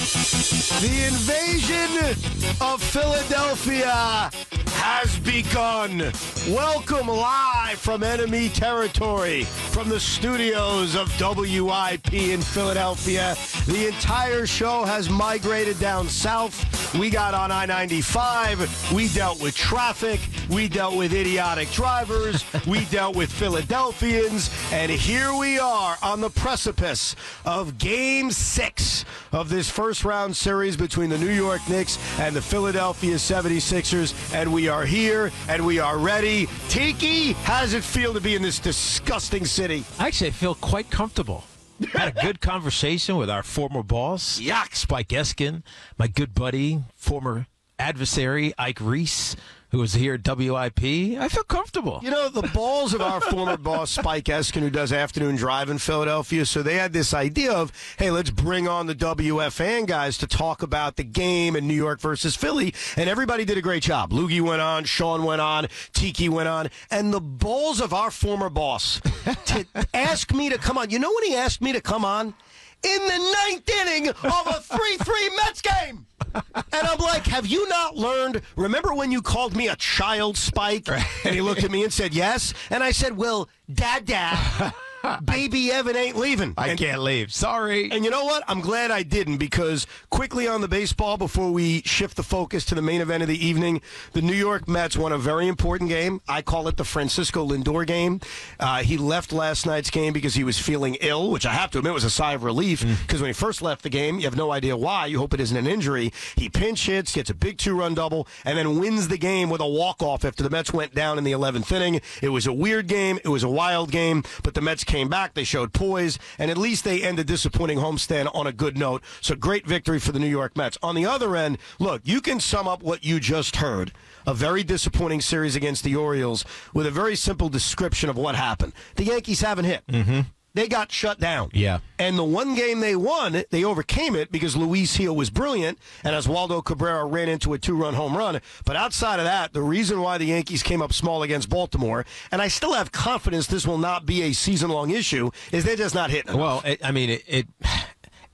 The invasion of Philadelphia has begun. Welcome live from enemy territory, from the studios of WIP in Philadelphia. The entire show has migrated down south. We got on I-95. We dealt with traffic. We dealt with idiotic drivers. We dealt with Philadelphians. And here we are on the precipice of Game 6 of this first-round series between the New York Knicks and the Philadelphia 76ers. And we are here, and we are ready. Tiki, how does it feel to be in this disgusting city? Actually, I feel quite comfortable. Had a good conversation with our former boss, Spike Eskin, my good buddy, former adversary, Ike Reese, who was here at WIP. I feel comfortable. You know, the balls of our former boss, Spike Eskin, who does afternoon drive in Philadelphia, so they had this idea of, hey, let's bring on the WFAN guys to talk about the game in New York versus Philly, and everybody did a great job. Loogie went on, Sean went on, Tiki went on, and the balls of our former boss to ask me to come on. You know when he asked me to come on? In the ninth inning of a 3-3 Mets game. And I'm like, have you not learned? Remember when you called me a child, Spike? And he looked at me and said, yes. And I said, well, Dad, baby Evan ain't leaving. I can't leave. Sorry. And you know what? I'm glad I didn't, because quickly on the baseball, before we shift the focus to the main event of the evening, the New York Mets won a very important game. I call it the Francisco Lindor game. He left last night's game because he was feeling ill, which I have to admit was a sigh of relief, because when he first left the game, you have no idea why. You hope it isn't an injury. He pinch hits, gets a big 2-run double, and then wins the game with a walk-off after the Mets went down in the 11th inning. It was a weird game. It was a wild game, but the Mets came back, they showed poise, and at least they end a disappointing homestand on a good note. So great victory for the New York Mets. On the other end, look, you can sum up what you just heard. A very disappointing series against the Orioles with a very simple description of what happened. The Yankees haven't hit. They got shut down. Yeah. And the one game they won, they overcame it because Luis Gil was brilliant, and Oswaldo Cabrera ran into a 2-run home run. But outside of that, the reason why the Yankees came up small against Baltimore, and I still have confidence this will not be a season-long issue, is they're just not hitting enough. Well,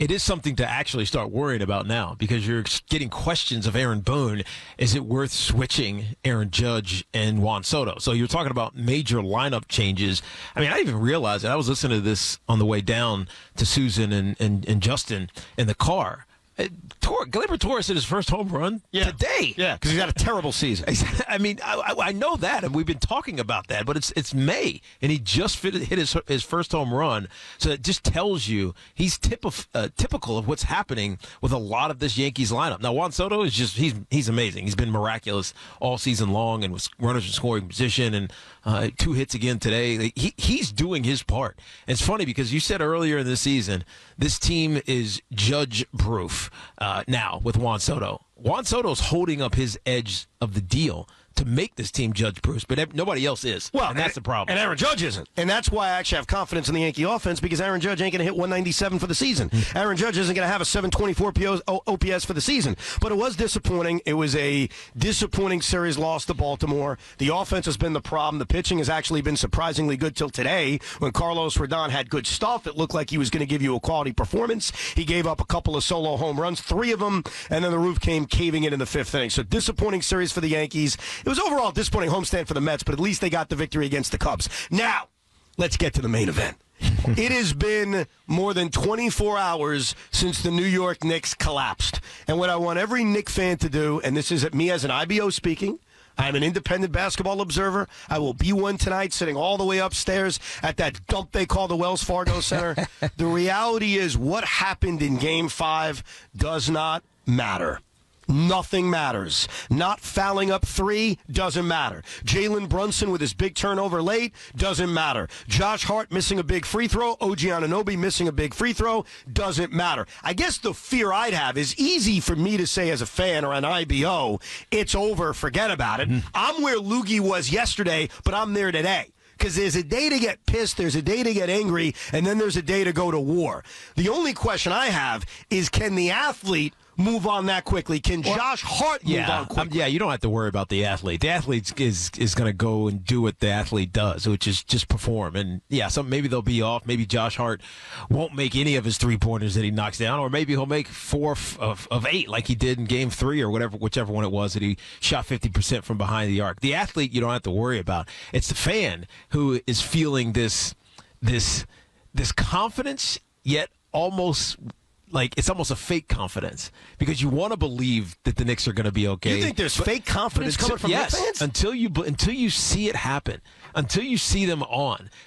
it is something to actually start worrying about now, because you're getting questions of Aaron Boone. Is it worth switching Aaron Judge and Juan Soto? So you're talking about major lineup changes. I mean, I didn't even realize it. I was listening to this on the way down to Susan and Justin in the car. Gleyber Torres hit his first home run today. Yeah, because he's had a terrible season. I mean, I know that, and we've been talking about that, but it's May, and he just hit his first home run. So it just tells you he's typical of what's happening with a lot of this Yankees lineup. Now, Juan Soto is just he's amazing. He's been miraculous all season long, and was runners in scoring position, and 2 hits again today. He's doing his part. And it's funny because you said earlier in the season this team is Judge-proof. Now with Juan Soto. Juan Soto's holding up his edge of the deal to make this team Judge-proof, but nobody else is. Well, and that's the problem. And Aaron Judge isn't. And that's why I actually have confidence in the Yankee offense, because Aaron Judge ain't going to hit 197 for the season. Aaron Judge isn't going to have a 724 OPS for the season. But it was disappointing. It was a disappointing series loss to Baltimore. The offense has been the problem. The pitching has actually been surprisingly good till today. When Carlos Rodon had good stuff, it looked like he was going to give you a quality performance. He gave up a couple of solo home runs, 3 of them, and then the roof came caving in the 5th inning. So disappointing series for the Yankees. It was overall a disappointing homestand for the Mets, but at least they got the victory against the Cubs. Now, let's get to the main event. It has been more than 24 hours since the New York Knicks collapsed. And what I want every Knicks fan to do, and this is me as an IBO speaking, I'm an independent basketball observer. I will be one tonight, sitting all the way upstairs at that dump they call the Wells Fargo Center. The reality is what happened in Game 5 does not matter. Nothing matters. Not fouling up 3 doesn't matter. Jalen Brunson with his big turnover late doesn't matter. Josh Hart missing a big free throw. OG Anunoby missing a big free throw doesn't matter. I guess the fear I'd have is easy for me to say as a fan or an IBO, it's over, forget about it. I'm where Loogie was yesterday, but I'm there today. Because there's a day to get pissed, there's a day to get angry, and then there's a day to go to war. The only question I have is, can the athlete move on that quickly? Can Josh Hart move on quickly? You don't have to worry about the athlete. The athlete is going to go and do what the athlete does, which is just perform. And, maybe they'll be off. Maybe Josh Hart won't make any of his three-pointers that he knocks down, or maybe he'll make 4 of 8 like he did in Game 3 or whichever one it was that he shot 50% from behind the arc. The athlete you don't have to worry about. It's the fan who is feeling this confidence, yet almost like it's almost a fake confidence because you want to believe that the Knicks are going to be okay. You think there's fake confidence coming from Knicks fans? Until you see it happen, until you see them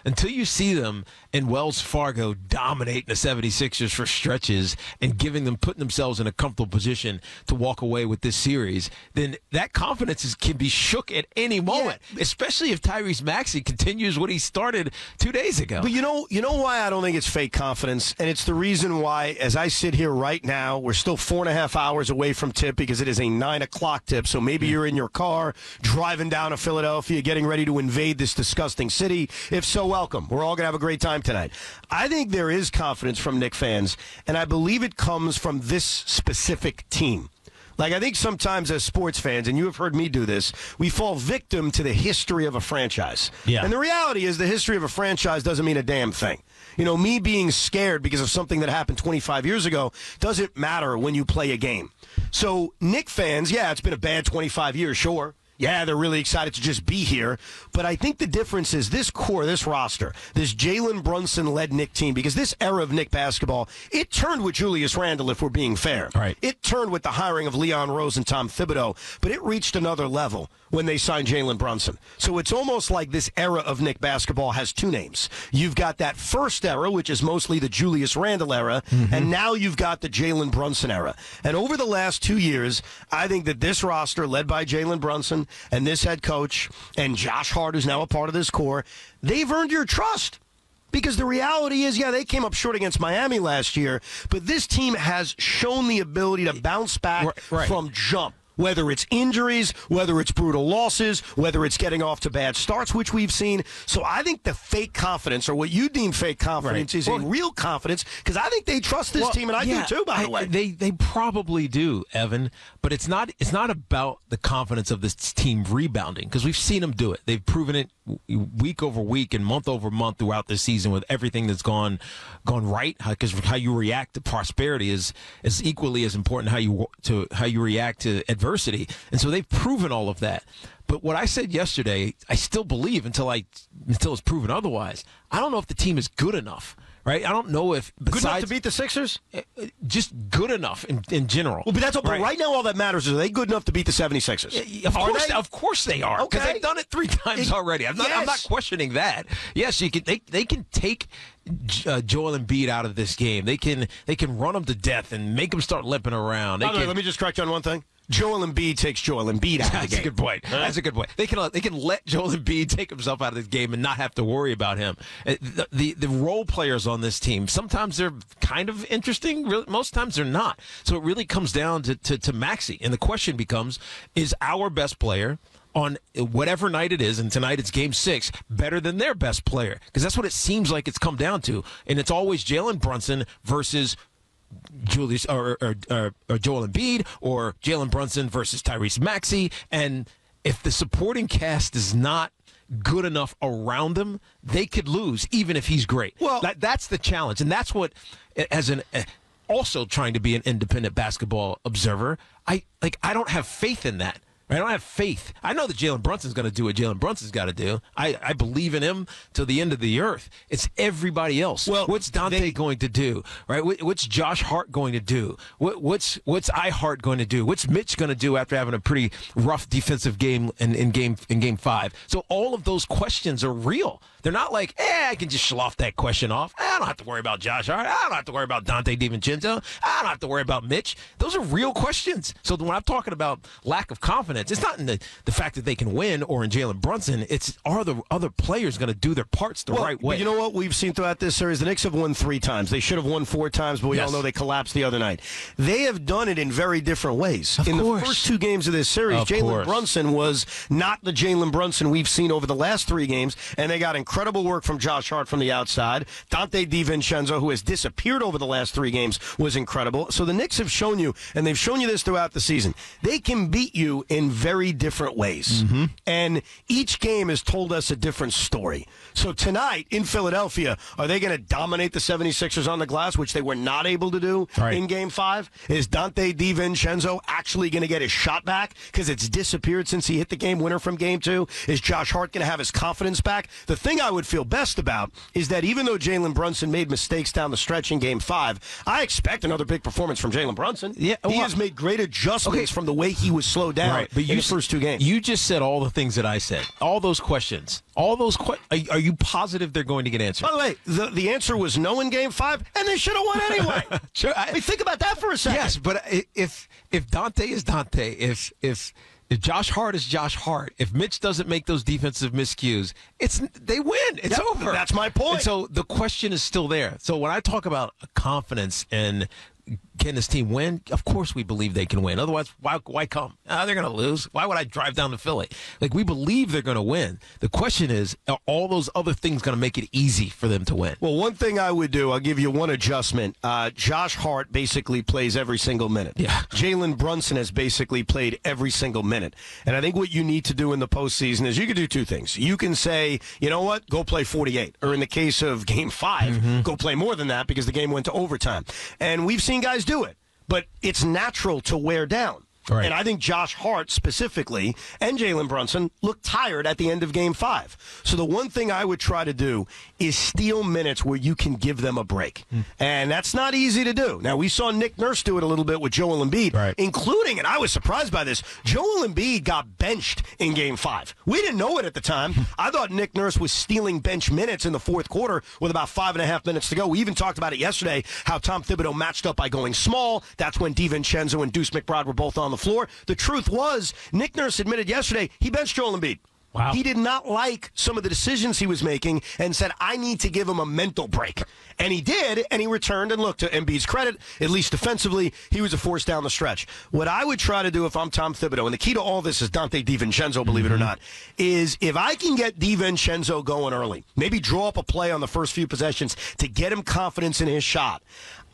until you see them in Wells Fargo dominating the 76ers for stretches and putting themselves in a comfortable position to walk away with this series, then that confidence can be shook at any moment, especially if Tyrese Maxey continues what he started 2 days ago. But you know why I don't think it's fake confidence, and it's the reason why, as I sit here right now, we're still 4.5 hours away from tip because it is a 9 o'clock tip. So maybe you're in your car driving down to Philadelphia, getting ready to invade this disgusting city. If so, welcome. We're all going to have a great time tonight. I think there is confidence from Knicks fans, and I believe it comes from this specific team. Like, I think sometimes as sports fans, and you have heard me do this, we fall victim to the history of a franchise. Yeah. And the reality is the history of a franchise doesn't mean a damn thing. Me being scared because of something that happened 25 years ago doesn't matter when you play a game. So, Knicks fans, it's been a bad 25 years, sure. Yeah, they're really excited to just be here. But I think the difference is this core, this roster, this Jalen Brunson-led Knicks team, because this era of Knicks basketball, it turned with Julius Randle, if we're being fair. Right. It turned with the hiring of Leon Rose and Tom Thibodeau, but it reached another level when they signed Jalen Brunson. So it's almost like this era of Knicks basketball has two names. You've got that first era, which is mostly the Julius Randle era, and now you've got the Jalen Brunson era. And over the last 2 years, I think that this roster, led by Jalen Brunson, and this head coach, and Josh Hart, who's now a part of this core, they've earned your trust. Because the reality is, they came up short against Miami last year, but this team has shown the ability to bounce back from jump. Whether it's injuries, whether it's brutal losses, whether it's getting off to bad starts, which we've seen. So I think the fake confidence, or what you deem fake confidence, is a real confidence, because I think they trust this team, and I do too, by the way. They probably do, Evan, but it's not about the confidence of this team rebounding, because we've seen them do it. They've proven it week over week and month over month throughout this season with everything that's gone right, because how you react to prosperity is equally as important how you react to adversity. And so they've proven all of that. But what I said yesterday, I still believe until it's proven otherwise. I don't know if the team is good enough. Right? I don't know if good enough to beat the Sixers? Just good enough in general. Well, but right now all that matters is, are they good enough to beat the 76ers? Of course they are. Because they've done it 3 times already. I'm not questioning that. Yes, they can take Joel Embiid out of this game. They can run him to death and make him start limping around. Let me just correct you on one thing. Joel Embiid takes Joel Embiid out of the game. That's a good point. That's a good point. They can let Joel Embiid take himself out of the game and not have to worry about him. The role players on this team, sometimes they're kind of interesting. Most times they're not. So it really comes down to Maxey. And the question becomes, is our best player on whatever night it is, and tonight it's Game 6, better than their best player? Because that's what it seems like it's come down to. And it's always Jalen Brunson versus Julius or Joel Embiid, or Jalen Brunson versus Tyrese Maxey. And if the supporting cast is not good enough around them, they could lose, even if he's great. Well, that's the challenge, and that's what, as also trying to be an independent basketball observer, I don't have faith in that. I don't have faith. I know that Jalen Brunson's going to do what Jalen Brunson's got to do. I believe in him till the end of the earth. It's everybody else. Well, what's Dante going to do? Right? What's Josh Hart going to do? What's I Hart going to do? What's Mitch going to do after having a pretty rough defensive game in game 5? So all of those questions are real. They're not like, I can just slough that question off. I don't have to worry about Josh Hart. I don't have to worry about Dante DiVincenzo. I don't have to worry about Mitch. Those are real questions. So when I'm talking about lack of confidence, confidence. It's not in the fact that they can win or in Jalen Brunson. It's are the other players going to do their parts the right way? But you know what we've seen throughout this series? The Knicks have won 3 times. They should have won 4 times, but we all know they collapsed the other night. They have done it in very different ways. In the first 2 games of this series, Jalen Brunson was not the Jalen Brunson we've seen over the last 3 games, and they got incredible work from Josh Hart from the outside. Dante DiVincenzo, who has disappeared over the last 3 games, was incredible. So the Knicks have shown you, and they've shown you this throughout the season, they can beat you in very different ways. And each game has told us a different story. So tonight in Philadelphia, are they going to dominate the 76ers on the glass, which they were not able to do in Game 5? Is Dante DiVincenzo actually going to get his shot back because it's disappeared since he hit the game winner from Game 2? Is Josh Hart going to have his confidence back? The thing I would feel best about is that even though Jalen Brunson made mistakes down the stretch in Game 5, I expect another big performance from Jalen Brunson. He has made great adjustments from the way he was slowed down in the first 2 games. You just said all the things that I said. All those questions. Are you positive they're going to get answered? By the way, the answer was no in Game 5, and they should have won anyway. Sure, think about that for a second. Yes, but if Dante is Dante, if Josh Hart is Josh Hart, if Mitch doesn't make those defensive miscues, they win. It's over. That's my point. And so the question is still there. So when I talk about confidence and can this team win? Of course we believe they can win. Otherwise, why come? They're going to lose. Why would I drive down to Philly? We believe they're going to win. The question is, are all those other things going to make it easy for them to win? Well, one thing I would do, I'll give you one adjustment. Josh Hart basically plays every single minute. Yeah. Jalen Brunson has basically played every single minute. And I think what you need to do in the postseason is you can do 2 things. You can say, you know what, go play 48. Or in the case of Game 5, go play more than that because the game went to overtime. And we've seen guys do it. But it's natural to wear down. Right. And I think Josh Hart specifically and Jalen Brunson looked tired at the end of Game 5. So the one thing I would try to do is steal minutes where you can give them a break. And that's not easy to do. Now, we saw Nick Nurse do it a little bit with Joel Embiid, including, and I was surprised by this, Joel Embiid got benched in Game 5. We didn't know it at the time. I thought Nick Nurse was stealing bench minutes in the 4th quarter with about 5.5 minutes to go. We even talked about it yesterday, how Tom Thibodeau matched up by going small. That's when DiVincenzo and Deuce McBride were both on the floor. The truth was, Nick Nurse admitted yesterday he benched Joel Embiid. Wow. He did not like some of the decisions he was making and said, I need to give him a mental break. And he did, and he returned. And look, to Embiid's credit, at least defensively, he was a force down the stretch. What I would try to do if I'm Tom Thibodeau, and the key to all this is Dante DiVincenzo, believe it or not, is if I can get DiVincenzo going early, maybe draw up a play on the first few possessions to get him confidence in his shot,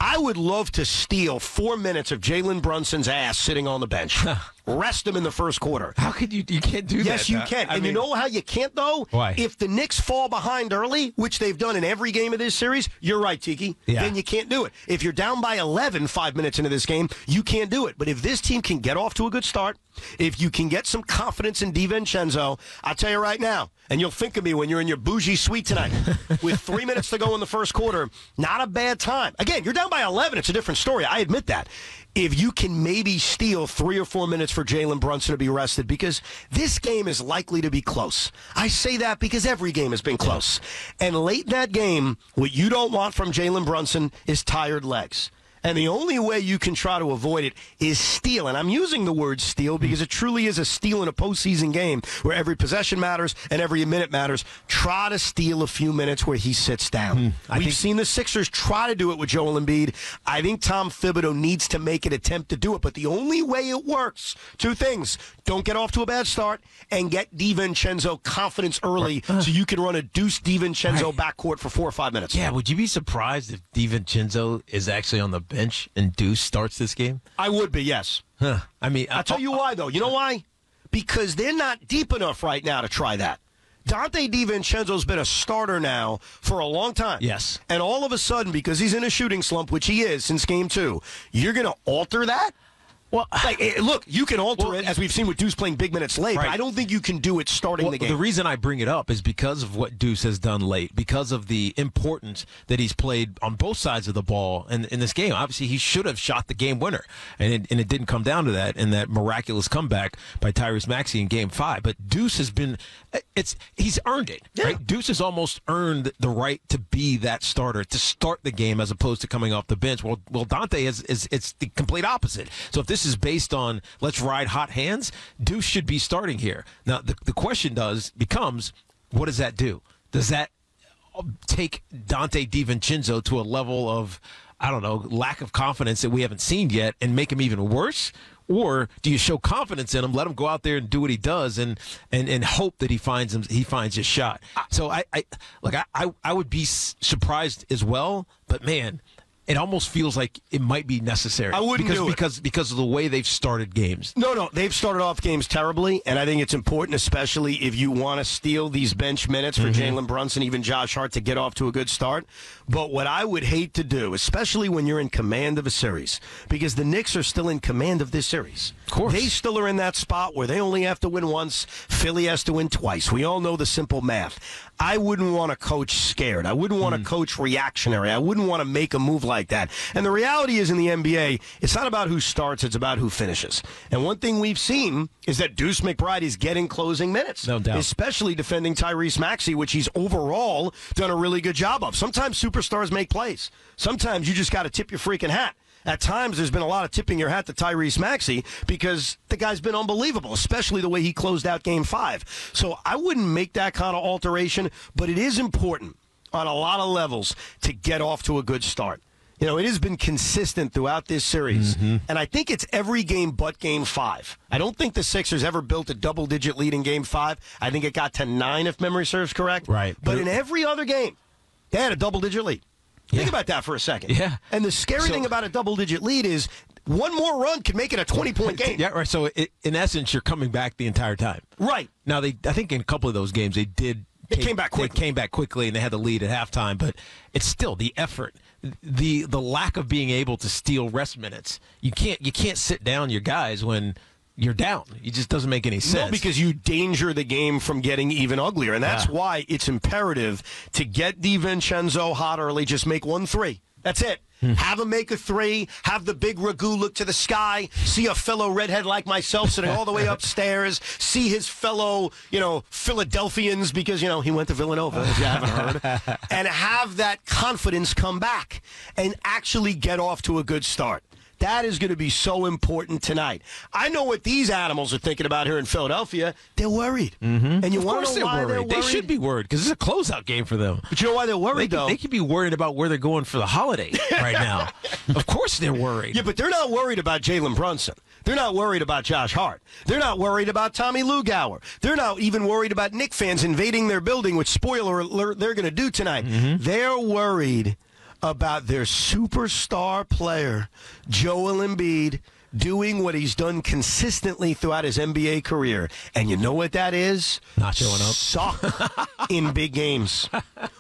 I would love to steal 4 minutes of Jalen Brunson's ass sitting on the bench. Rest him in the first quarter. How could you? You can't do that. Yes, you can. And you know how you can't, though? Why? If the Knicks fall behind early, which they've done in every game of this series, you're right, Tiki. Yeah. Then you can't do it. If you're down by 11 5 minutes into this game, you can't do it. But if this team can get off to a good start, if you can get some confidence in DiVincenzo, I'll tell you right now, and you'll think of me when you're in your bougie suite tonight, with 3 minutes to go in the first quarter, not a bad time. Again, you're down by 11. It's a different story. I admit that. If you can maybe steal 3 or 4 minutes for Jalen Brunson to be rested, because this game is likely to be close. I say that because every game has been close. And late in that game, what you don't want from Jalen Brunson is tired legs. And the only way you can try to avoid it is steal. And I'm using the word steal because it truly is a steal in a postseason game where every possession matters and every minute matters. Try to steal a few minutes where he sits down. We've seen the Sixers try to do it with Joel Embiid. I think Tom Thibodeau needs to make an attempt to do it. But the only way it works, 2 things. Don't get off to a bad start and get DiVincenzo confidence early so you can run a Deuce DiVincenzo backcourt for 4 or 5 minutes. Yeah, would you be surprised if DiVincenzo is actually on the bench and Deuce starts this game? I would be, yes. I mean, I'll tell you why, though. You know why? Because they're not deep enough right now to try that. Dante DiVincenzo's been a starter now for a long time. Yes. And all of a sudden, because he's in a shooting slump, which he is since Game 2, you're going to alter that? Well, look, you can alter it, as we've seen with Deuce playing big minutes late, but I don't think you can do it starting the game. The reason I bring it up is because of what Deuce has done late, because of the importance that he's played on both sides of the ball in this game. Obviously, he should have shot the game winner, and it didn't come down to that, and that miraculous comeback by Tyrese Maxey in Game 5. But Deuce has been he's earned it, right? Deuce has almost earned the right to be that starter, to start the game as opposed to coming off the bench. Well, Dante it's the complete opposite. So if this this is based on let's ride hot hands, Deuce should be starting here. Now, the question becomes, what does that do? Does that take Dante DiVincenzo to a level of, I don't know, lack of confidence that we haven't seen yet and make him even worse? Or do you show confidence in him, let him go out there and do what he does, and hope that he finds his shot? So I would be surprised as well, but man, it almost feels like it might be necessary. I wouldn't do it. Because of the way they've started games. No, they've started off games terribly, and I think it's important, especially if you want to steal these bench minutes for Jalen Brunson, even Josh Hart, to get off to a good start. But what I would hate to do, especially when you're in command of a series, because the Knicks are still in command of this series. Of course. They still are in that spot where they only have to win once. Philly has to win twice. We all know the simple math. I wouldn't want to coach scared. I wouldn't want to coach reactionary. I wouldn't want to make a move like that. And the reality is, in the NBA, it's not about who starts, it's about who finishes. And one thing we've seen is that Deuce McBride is getting closing minutes. No doubt. Especially defending Tyrese Maxey, which he's overall done a really good job of. Sometimes superstars make plays. Sometimes you just got to tip your freaking hat. At times, there's been a lot of tipping your hat to Tyrese Maxey because the guy's been unbelievable, especially the way he closed out Game 5. So I wouldn't make that kind of alteration, but it is important on a lot of levels to get off to a good start. You know, it has been consistent throughout this series, and I think it's every game but Game 5. I don't think the Sixers ever built a double-digit lead in Game 5. I think it got to 9, if memory serves correct. Right. But in every other game, they had a double-digit lead. Think about that for a second. Yeah. And the scary thing about a double-digit lead is one more run can make it a 20-point game. Yeah, right. So, in essence, you're coming back the entire time. Right. Now, I think in a couple of those games, they came back quickly. They came back quickly, and they had the lead at halftime. But it's still the effort, the lack of being able to steal rest minutes. You can't sit down your guys when you're down. It just doesn't make any sense. No, because you danger the game from getting even uglier. And that's why it's imperative to get DiVincenzo hot early. Just make 1 3. That's it. Have him make a 3. Have the big ragu look to the sky. See a fellow redhead like myself sitting all the way upstairs. See his fellow, Philadelphians, because, he went to Villanova, if you haven't heard. And have that confidence come back and actually get off to a good start. That is going to be so important tonight. I know what these animals are thinking about here in Philadelphia. They're worried. And you want to know why they're worried? They should be worried because it's a closeout game for them. But you know why they're worried, though? They could be worried about where they're going for the holiday right now. Of course they're worried. Yeah, but they're not worried about Jalen Brunson. They're not worried about Josh Hart. They're not worried about Tommy Lugauer. They're not even worried about Knicks fans invading their building, which, spoiler alert, they're going to do tonight. They're worried about their superstar player, Joel Embiid, doing what he's done consistently throughout his NBA career. And you know what that is? Not showing up. Suck in big games.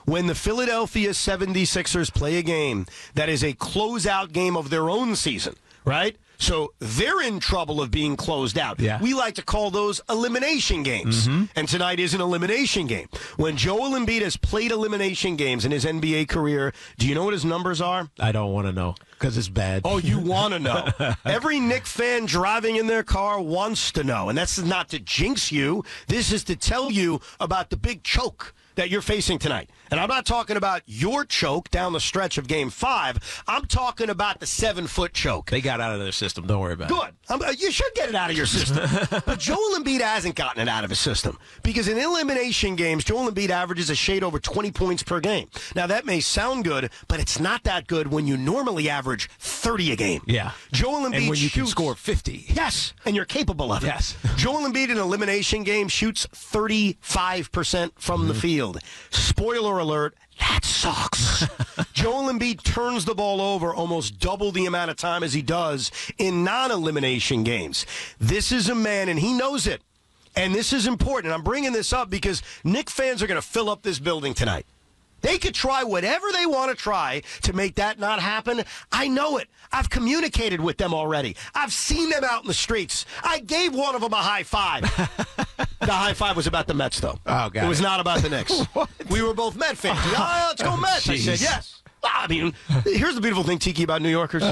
When the Philadelphia 76ers play a game that is a closeout game of their own season, right? So they're in trouble of being closed out. Yeah. We like to call those elimination games. And tonight is an elimination game. When Joel Embiid has played elimination games in his NBA career, do you know what his numbers are? I don't want to know because it's bad. Oh, you want to know. Every Knicks fan driving in their car wants to know. And that's not to jinx you. This is to tell you about the big choke that you're facing tonight. And I'm not talking about your choke down the stretch of Game 5. I'm talking about the 7-foot choke. They got out of their system. Don't worry about it. Good. You should get it out of your system. But Joel Embiid hasn't gotten it out of his system. Because in elimination games, Joel Embiid averages a shade over 20 points per game. Now, that may sound good, but it's not that good when you normally average 30 a game. Yeah. Joel Embiid and when you shoots, can score 50. Yes, and you're capable of it. Yes. Joel Embiid in an elimination game shoots 35% from the field. Spoiler alert, that sucks. Joel Embiid turns the ball over almost double the amount of time as he does in non-elimination games. This is a man, and he knows it. And this is important. I'm bringing this up because Knicks fans are going to fill up this building tonight. They could try whatever they want to try to make that not happen. I know it. I've communicated with them already. I've seen them out in the streets. I gave one of them a high five. The high five was about the Mets, though. Oh, God. It was not about the Knicks. We were both Met fans. Let's go Mets. I said, yes. I mean, here's the beautiful thing, Tiki, about New Yorkers.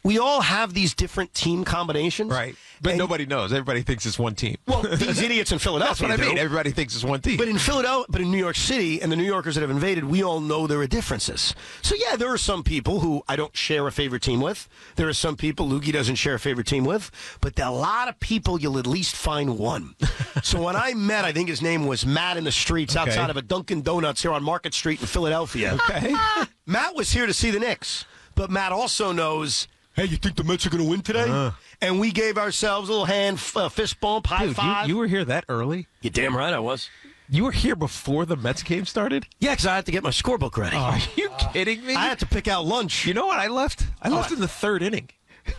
we all have these different team combinations. Right. But nobody knows. Everybody thinks it's one team. Well, these idiots in Philadelphia That's what I mean. do. Everybody thinks it's one team. But in Philadelphia, but in New York City, and the New Yorkers that have invaded, we all know there are differences. So, yeah, there are some people who I don't share a favorite team with. There are some people Lukey doesn't share a favorite team with. But there are a lot of people you'll at least find one. So when I met, I think his name was Matt in the streets outside of a Dunkin' Donuts here on Market Street in Philadelphia. Okay. Matt was here to see the Knicks. But Matt also knows, hey, you think the Mets are going to win today? And we gave ourselves a little hand fist bump, high five. You were here that early? You're damn right I was. You were here before the Mets game started? Yeah, because I had to get my scorebook ready. Are you kidding me? I had to pick out lunch. You know what I left? I left in the third inning.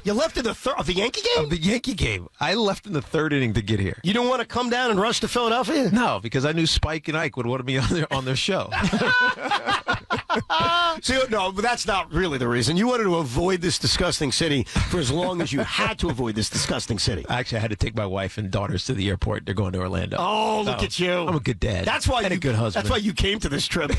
You left in the of the Yankee game? Of the Yankee game. I left in the third inning to get here. You don't want to come down and rush to Philadelphia? No, because I knew Spike and Ike would want to be on their show. See, no, but that's not really the reason. You wanted to avoid this disgusting city for as long as you had to avoid this disgusting city. Actually, I had to take my wife and daughters to the airport. They're going to Orlando. Oh, look at you. I'm a good dad. That's why and a good husband. That's why you came to this trip.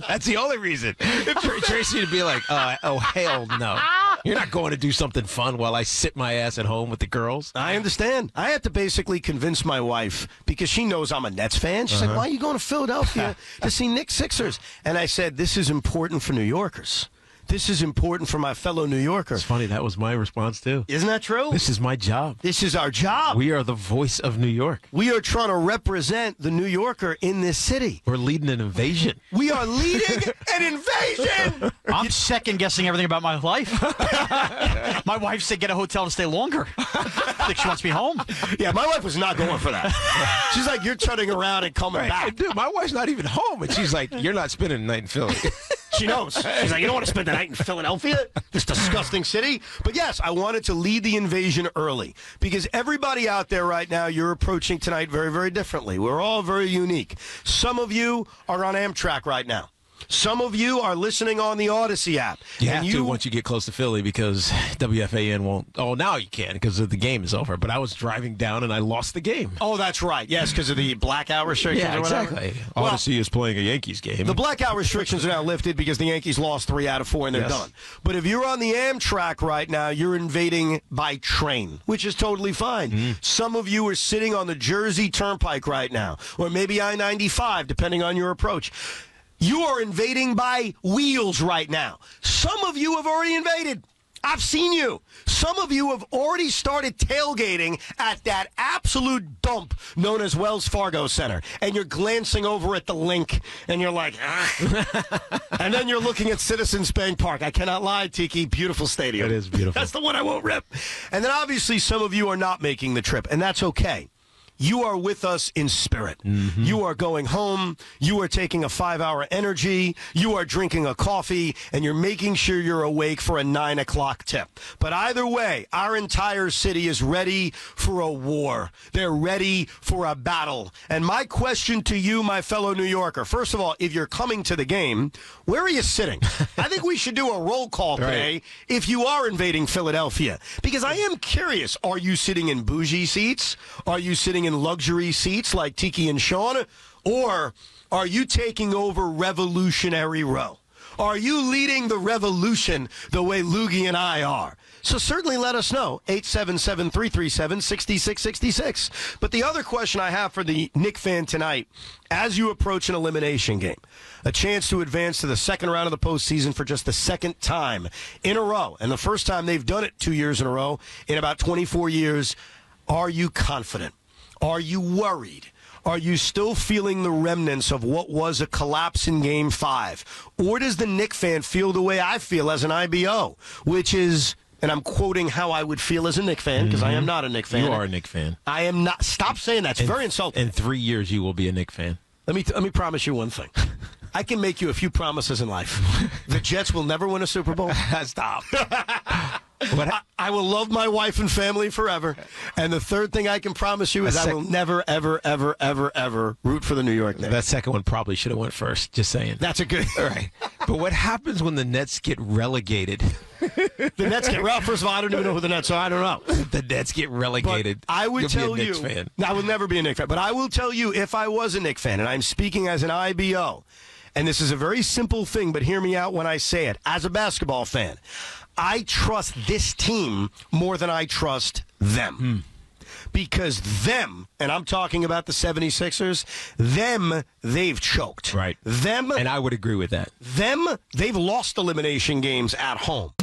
That's the only reason. Tracy would be like, oh, hell no. You're not going to do something fun while I sit my ass at home with the girls. I understand. I had to basically convince my wife, because she knows I'm a Nets fan. She's like, why are you going to Philadelphia to see Knicks Sixers? And I said, this is important for New Yorkers. This is important for my fellow New Yorker. It's funny. That was my response, too. Isn't that true? This is my job. This is our job. We are the voice of New York. We are trying to represent the New Yorker in this city. We're leading an invasion. We are leading an invasion. I'm second-guessing everything about my life. My wife said get a hotel and stay longer. I think she wants me home. Yeah, my wife was not going for that. She's like, you're turning around and coming back. Dude, my wife's not even home. And she's like, you're not spending the night in Philly. She knows. She's like, you don't want to spend the night in Philadelphia, this disgusting city. But yes, I wanted to lead the invasion early because everybody out there right now, you're approaching tonight very, very differently. We're all very unique. Some of you are on Amtrak right now. Some of you are listening on the Odyssey app. You have to once you get close to Philly because WFAN won't. Oh, now you can because the game is over. But I was driving down and I lost the game. Oh, that's right. Yes, because of the blackout restrictions. Yeah, or whatever. exactly. Odyssey is playing a Yankees game. The blackout restrictions are now lifted because the Yankees lost 3 out of 4 and they're done. But if you're on the Amtrak right now, you're invading by train, which is totally fine. Some of you are sitting on the Jersey Turnpike right now, or maybe I-95, depending on your approach. You are invading by wheels right now. Some of you have already invaded. I've seen you. Some of you have already started tailgating at that absolute dump known as Wells Fargo Center. And you're glancing over at the link, and you're like, ah. And then you're looking at Citizens Bank Park. I cannot lie, Tiki. Beautiful stadium. It is beautiful. That's the one I won't rip. And then obviously some of you are not making the trip, and that's okay. You are with us in spirit. You are going home. You are taking a 5-hour energy. You are drinking a coffee, and you're making sure you're awake for a 9 o'clock tip. But either way, our entire city is ready for a war. They're ready for a battle. And my question to you, my fellow New Yorker, first of all, if you're coming to the game, where are you sitting? I think we should do a roll call today if you are invading Philadelphia. Because I am curious, are you sitting in bougie seats? Are you sitting in luxury seats like Tiki and Sean? Or are you taking over Revolutionary Row? Are you leading the revolution the way Loogie and I are? So certainly let us know, 877-337-6666. But the other question I have for the Knick fan tonight, as you approach an elimination game, a chance to advance to the second round of the postseason for just the second time in a row, and the first time they've done it 2 years in a row in about 24 years, are you confident? Are you worried? Are you still feeling the remnants of what was a collapse in Game 5? Or does the Knick fan feel the way I feel as an IBO, which is, and I'm quoting how I would feel as a Knick fan, because I am not a Knick fan. You are a Knick fan. I am not. Stop saying that. It's very insulting. In 3 years, you will be a Knick fan. Let me promise you one thing. I can make you a few promises in life. The Jets will never win a Super Bowl. Stop. I will love my wife and family forever. And the third thing I can promise you is I will never, ever, ever, ever, ever root for the New York Knicks. That second one probably should have went first, just saying. That's a good... All right. But what happens when the Nets get relegated? The Nets get... Well, first of all, I don't even know who the Nets are. I don't know. The Nets get relegated. But I would tell you... Fan. I will never be a Knicks fan. But I will tell you, if I was a Knicks fan, and I'm speaking as an IBO, and this is a very simple thing, but hear me out when I say it, as a basketball fan, I trust this team more than I trust them. Because them, and I'm talking about the 76ers, they've choked. Right. And I would agree with that. They've lost elimination games at home.